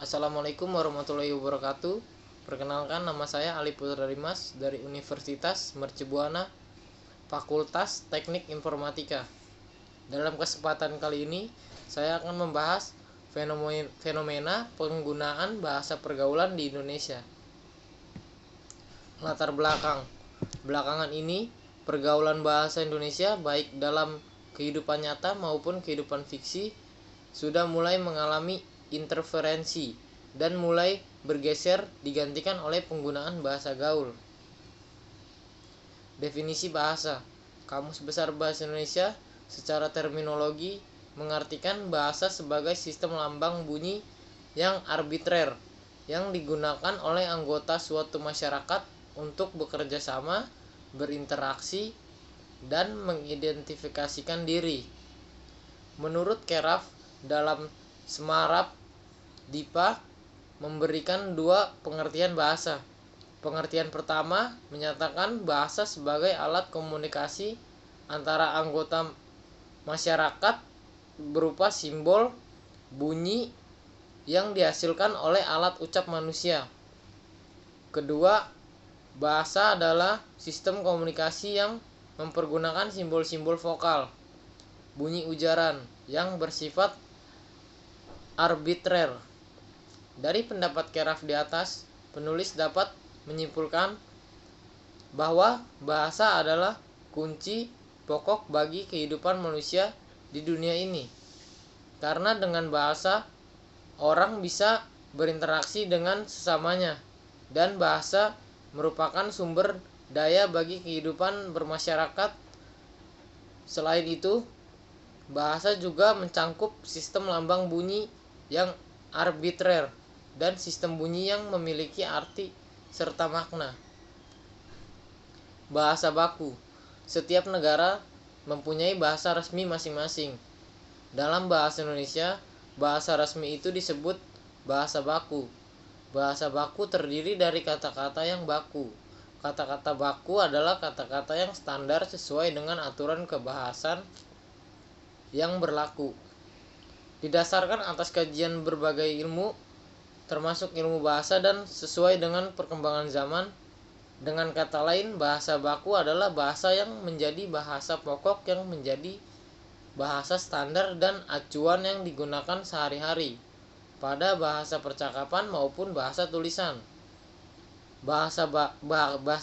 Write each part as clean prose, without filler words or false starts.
Assalamualaikum warahmatullahi wabarakatuh. Perkenalkan, nama saya Ali Putra Dimas dari Universitas Mercubuana, Fakultas Teknik Informatika. Dalam kesempatan kali ini, saya akan membahas fenomena penggunaan bahasa pergaulan di Indonesia. Latar belakang. Belakangan ini, pergaulan bahasa Indonesia baik dalam kehidupan nyata maupun kehidupan fiksi sudah mulai mengalami interferensi dan mulai bergeser digantikan oleh penggunaan bahasa gaul. Definisi bahasa. Kamus Besar Bahasa Indonesia secara terminologi mengartikan bahasa sebagai sistem lambang bunyi yang arbitrer yang digunakan oleh anggota suatu masyarakat untuk bekerja sama, berinteraksi, dan mengidentifikasikan diri. Menurut Keraf, dalam Semarap Dipa memberikan dua pengertian bahasa. Pengertian pertama menyatakan bahasa sebagai alat komunikasi antara anggota masyarakat berupa simbol, bunyi yang dihasilkan oleh alat ucap manusia. Kedua, bahasa adalah sistem komunikasi yang mempergunakan simbol-simbol vokal, bunyi ujaran yang bersifat arbitrer. Dari pendapat Keraf di atas, penulis dapat menyimpulkan bahwa bahasa adalah kunci pokok bagi kehidupan manusia di dunia ini. Karena dengan bahasa, orang bisa berinteraksi dengan sesamanya, dan bahasa merupakan sumber daya bagi kehidupan bermasyarakat. Selain itu, bahasa juga mencangkup sistem lambang bunyi yang arbitrer dan sistem bunyi yang memiliki arti serta makna. Bahasa baku. Setiap negara mempunyai bahasa resmi masing-masing. Dalam bahasa Indonesia, bahasa resmi itu disebut bahasa baku. Bahasa baku terdiri dari kata-kata yang baku. Kata-kata baku adalah kata-kata yang standar sesuai dengan aturan kebahasan yang berlaku. Didasarkan atas kajian berbagai ilmu, termasuk ilmu bahasa dan sesuai dengan perkembangan zaman. Dengan kata lain, bahasa baku adalah bahasa yang menjadi bahasa pokok yang menjadi bahasa standar dan acuan yang digunakan sehari-hari pada bahasa percakapan maupun bahasa tulisan. Bahasa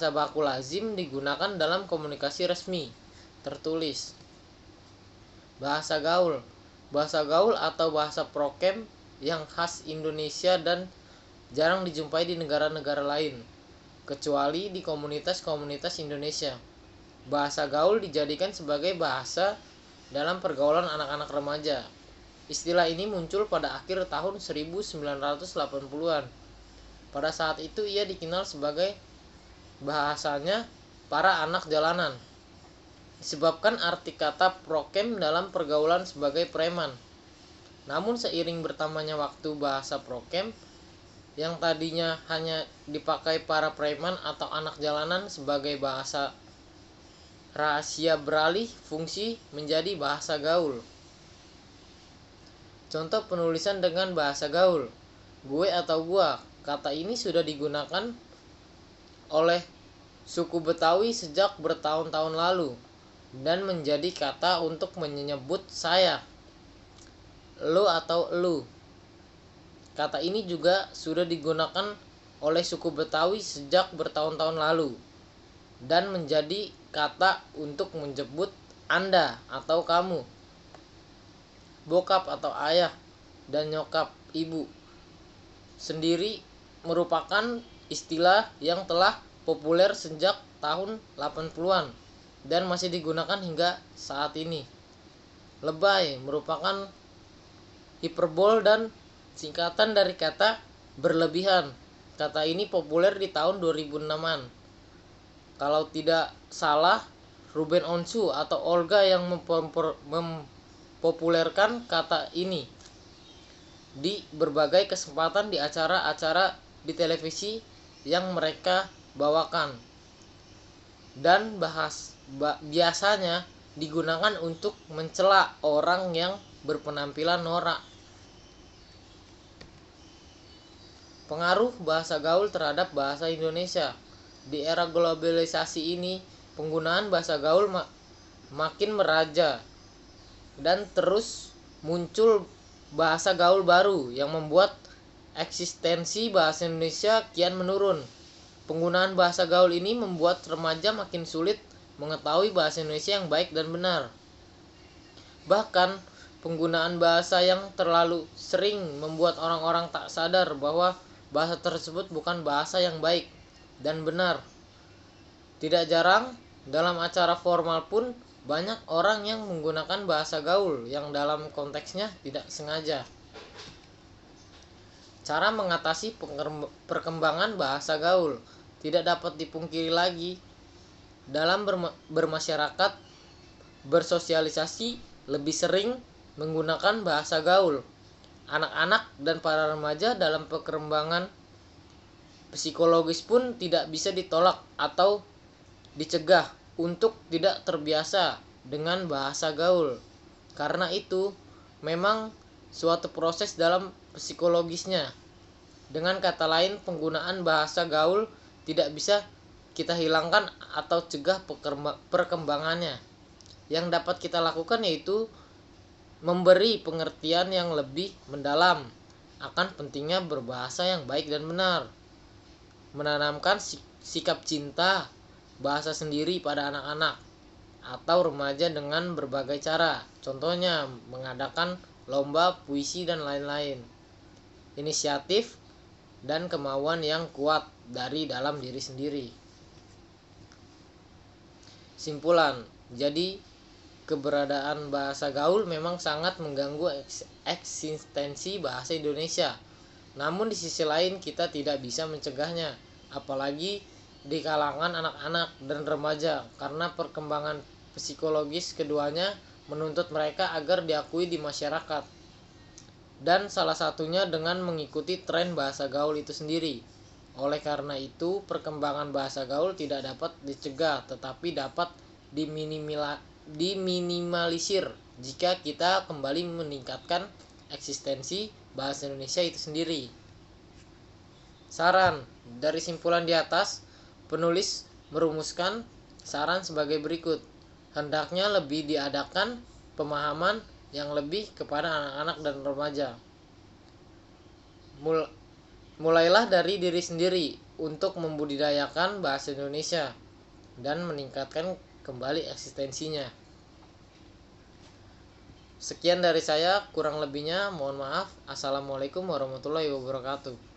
baku lazim digunakan dalam komunikasi resmi tertulis. Bahasa gaul. Bahasa gaul atau bahasa prokem yang khas Indonesia dan jarang dijumpai di negara-negara lain, kecuali di komunitas-komunitas Indonesia. Bahasa gaul dijadikan sebagai bahasa dalam pergaulan anak-anak remaja. Istilah ini muncul pada akhir tahun 1980-an. Pada saat itu ia dikenal sebagai bahasanya para anak jalanan, disebabkan arti kata prokem dalam pergaulan sebagai preman. Namun seiring bertambahnya waktu, bahasa prokem yang tadinya hanya dipakai para preman atau anak jalanan sebagai bahasa rahasia beralih fungsi menjadi bahasa gaul. Contoh penulisan dengan bahasa gaul. Gue atau gua. Kata ini sudah digunakan oleh suku Betawi sejak bertahun-tahun lalu dan menjadi kata untuk menyebut saya, lu atau elu. Kata ini juga sudah digunakan oleh suku Betawi sejak bertahun-tahun lalu dan menjadi kata untuk menyebut Anda atau kamu, bokap atau ayah, dan nyokap ibu sendiri merupakan istilah yang telah populer sejak tahun 80-an dan masih digunakan hingga saat ini. Lebay merupakan hiperbol dan singkatan dari kata berlebihan. Kata ini populer di tahun 2006-an. Kalau tidak salah, Ruben Onsu atau Olga yang mempopulerkan kata ini di berbagai kesempatan di acara-acara di televisi yang mereka bawakan, dan biasanya digunakan untuk mencela orang yang berpenampilan norak. Pengaruh bahasa gaul terhadap bahasa Indonesia. Di era globalisasi ini, penggunaan bahasa gaul makin meraja dan terus muncul bahasa gaul baru yang membuat eksistensi bahasa Indonesia kian menurun. Penggunaan bahasa gaul ini membuat remaja makin sulit mengetahui bahasa Indonesia yang baik dan benar. Bahkan, penggunaan bahasa yang terlalu sering membuat orang-orang tak sadar bahwa bahasa tersebut bukan bahasa yang baik dan benar. Tidak jarang, dalam acara formal pun banyak orang yang menggunakan bahasa gaul yang dalam konteksnya tidak sengaja. Cara mengatasi perkembangan bahasa gaul tidak dapat dipungkiri lagi. Dalam bermasyarakat, bersosialisasi lebih sering menggunakan bahasa gaul. Anak-anak dan para remaja dalam perkembangan psikologis pun tidak bisa ditolak atau dicegah untuk tidak terbiasa dengan bahasa gaul. Karena itu, memang suatu proses dalam psikologisnya. Dengan kata lain, penggunaan bahasa gaul tidak bisa kita hilangkan atau cegah perkembangannya. Yang dapat kita lakukan yaitu memberi pengertian yang lebih mendalam akan pentingnya berbahasa yang baik dan benar, menanamkan sikap cinta bahasa sendiri pada anak-anak atau remaja dengan berbagai cara, contohnya mengadakan lomba puisi dan lain-lain. Inisiatif dan kemauan yang kuat dari dalam diri sendiri. Simpulan, jadi keberadaan bahasa gaul memang sangat mengganggu eksistensi bahasa Indonesia. Namun di sisi lain kita tidak bisa mencegahnya, apalagi di kalangan anak-anak dan remaja, karena perkembangan psikologis keduanya menuntut mereka agar diakui di masyarakat. Dan salah satunya dengan mengikuti tren bahasa gaul itu sendiri. Oleh karena itu, perkembangan bahasa gaul tidak dapat dicegah, tetapi dapat diminimalisir jika kita kembali meningkatkan eksistensi bahasa Indonesia itu sendiri. Saran dari simpulan di atas, penulis merumuskan saran sebagai berikut. Hendaknya lebih diadakan pemahaman yang lebih kepada anak-anak dan remaja. Mulailah dari diri sendiri untuk membudidayakan bahasa Indonesia dan meningkatkan kembali eksistensinya. Sekian dari saya, kurang lebihnya mohon maaf. Assalamualaikum warahmatullahi wabarakatuh.